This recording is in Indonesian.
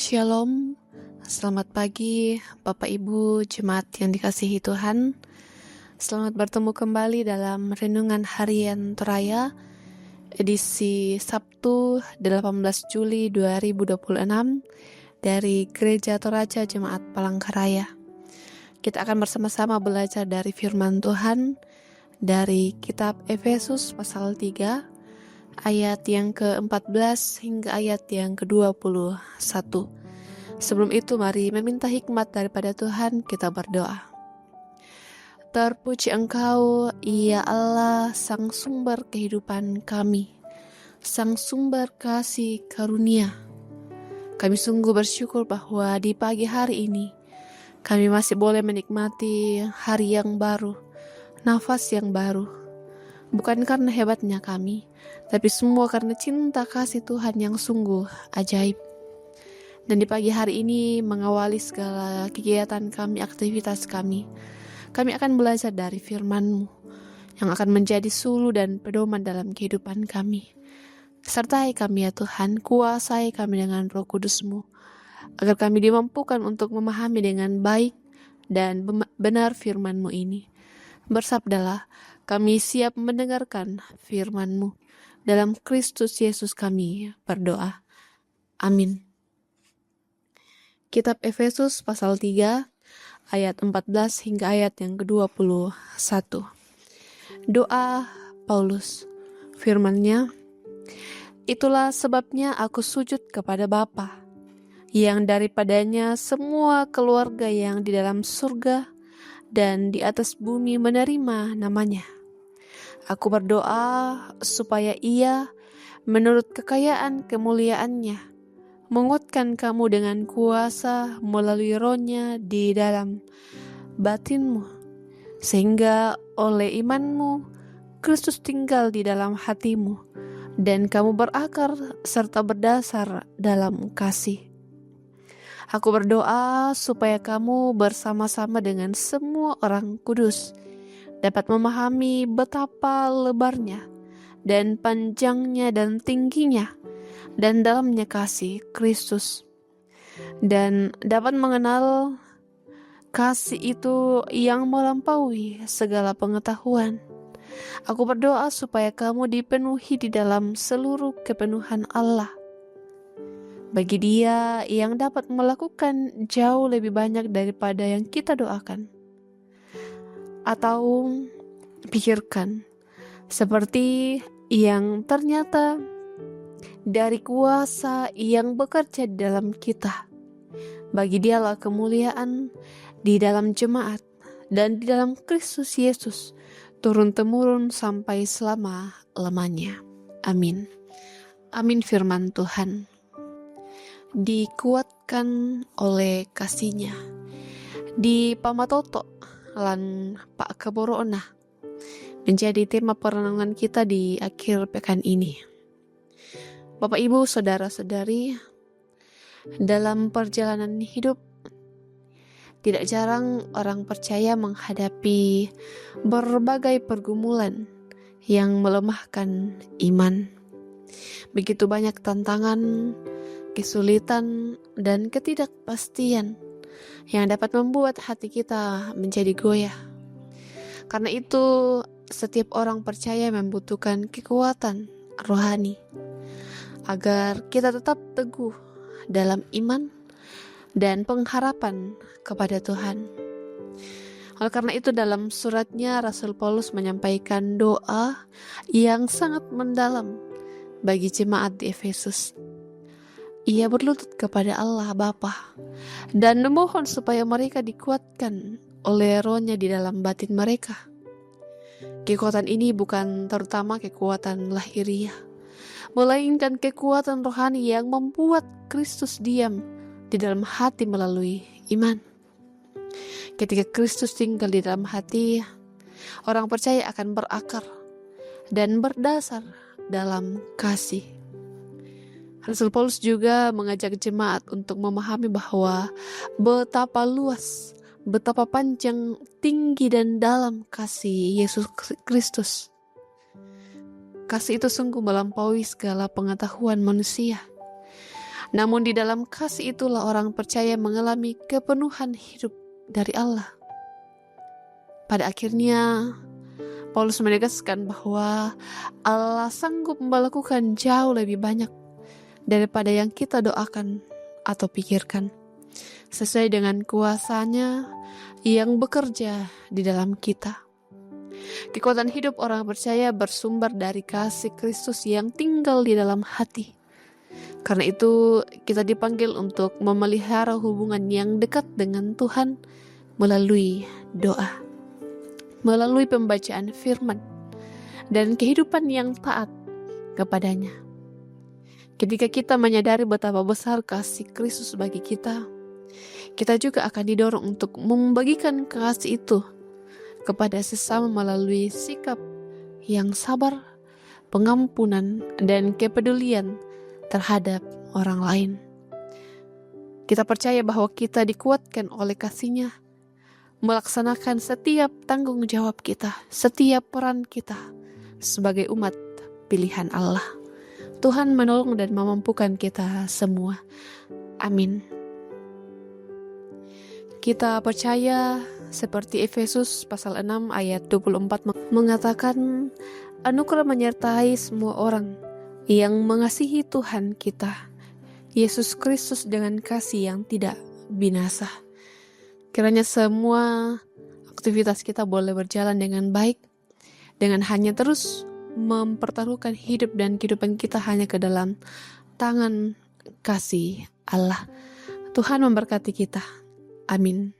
Shalom, selamat pagi Bapak Ibu Jemaat yang dikasihi Tuhan. Selamat bertemu kembali dalam Renungan Harian Toraya edisi Sabtu 18 Juli 2026 dari Gereja Toraja Jemaat Palangkaraya. Kita akan bersama-sama belajar dari firman Tuhan dari kitab Efesus pasal 3 ayat yang ke-14 hingga ayat yang ke-21. Sebelum itu mari meminta hikmat daripada Tuhan, kita berdoa. Terpuji Engkau, ya Allah, Sang Sumber kehidupan kami, Sang Sumber kasih karunia. Kami sungguh bersyukur bahwa di pagi hari ini kami masih boleh menikmati hari yang baru, nafas yang baru. Bukan karena hebatnya kami, tapi semua karena cinta kasih Tuhan yang sungguh ajaib. Dan di pagi hari ini mengawali segala kegiatan kami, aktivitas kami akan belajar dari firman-Mu yang akan menjadi suluh dan pedoman dalam kehidupan kami. Sertai kami ya Tuhan, kuasai kami dengan Roh Kudus-Mu, agar kami dimampukan untuk memahami dengan baik dan benar firman-Mu ini. Bersabdalah, kami siap mendengarkan firman-Mu. Dalam Kristus Yesus kami berdoa. Amin. Kitab Efesus pasal 3 ayat 14 hingga ayat yang ke-21. Doa Paulus. Firman-Nya, itulah sebabnya aku sujud kepada Bapa, yang daripadanya semua keluarga yang di dalam surga dan di atas bumi menerima namanya. Aku berdoa supaya Ia, menurut kekayaan kemuliaannya, menguatkan kamu dengan kuasa melalui Roh-Nya di dalam batinmu, sehingga oleh imanmu Kristus tinggal di dalam hatimu, dan kamu berakar serta berdasar dalam kasih. Aku berdoa supaya kamu bersama-sama dengan semua orang kudus dapat memahami betapa lebarnya dan panjangnya dan tingginya dan dalamnya kasih Kristus, dan dapat mengenal kasih itu yang melampaui segala pengetahuan. Aku berdoa supaya kamu dipenuhi di dalam seluruh kepenuhan Allah, bagi Dia yang dapat melakukan jauh lebih banyak daripada yang kita doakan atau pikirkan, seperti yang ternyata dari kuasa yang bekerja di dalam kita. Bagi Dialah kemuliaan di dalam jemaat dan di dalam Kristus Yesus turun-temurun sampai selama-lamanya. Amin. Amin firman Tuhan. Dikuatkan oleh kasih-Nya. Di Pamatoto lan Pak Keborona menjadi tema perenungan kita di akhir pekan ini. Bapak Ibu, saudara-saudari, dalam perjalanan hidup tidak jarang orang percaya menghadapi berbagai pergumulan yang melemahkan iman. Begitu banyak tantangan, kesulitan, dan ketidakpastian yang dapat membuat hati kita menjadi goyah. Karena itu, setiap orang percaya membutuhkan kekuatan rohani agar kita tetap teguh dalam iman dan pengharapan kepada Tuhan. Oleh karena itu, dalam suratnya Rasul Paulus menyampaikan doa yang sangat mendalam bagi jemaat di Efesus. Ia berlutut kepada Allah Bapa dan memohon supaya mereka dikuatkan oleh Roh-Nya di dalam batin mereka. Kekuatan ini bukan terutama kekuatan lahiriah, melainkan kekuatan rohani yang membuat Kristus diam di dalam hati melalui iman. Ketika Kristus tinggal di dalam hati, orang percaya akan berakar dan berdasar dalam kasih. Rasul Paulus juga mengajak jemaat untuk memahami bahwa betapa luas, betapa panjang, tinggi, dan dalam kasih Yesus Kristus. Kasih itu sungguh melampaui segala pengetahuan manusia. Namun di dalam kasih itulah orang percaya mengalami kepenuhan hidup dari Allah. Pada akhirnya, Paulus menegaskan bahwa Allah sanggup melakukan jauh lebih banyak daripada yang kita doakan atau pikirkan, sesuai dengan kuasa-Nya yang bekerja di dalam kita. Kekuatan hidup orang percaya bersumber dari kasih Kristus yang tinggal di dalam hati. Karena itu kita dipanggil untuk memelihara hubungan yang dekat dengan Tuhan melalui doa, melalui pembacaan firman, dan kehidupan yang taat kepadanya. Ketika kita menyadari betapa besar kasih Kristus bagi kita juga akan didorong untuk membagikan kasih itu kepada sesama melalui sikap yang sabar, pengampunan, dan kepedulian terhadap orang lain. Kita percaya bahwa kita dikuatkan oleh kasih-Nya melaksanakan setiap tanggung jawab kita, setiap peran kita sebagai umat pilihan Allah. Tuhan menolong dan memampukan kita semua. Amin. Kita percaya seperti Efesus pasal 6 ayat 24 mengatakan, anugerah menyertai semua orang yang mengasihi Tuhan kita, Yesus Kristus dengan kasih yang tidak binasa. Kiranya semua aktivitas kita boleh berjalan dengan baik, dengan hanya terus mempertaruhkan hidup dan kehidupan kita hanya ke dalam tangan kasih Allah. Tuhan memberkati kita. Amin.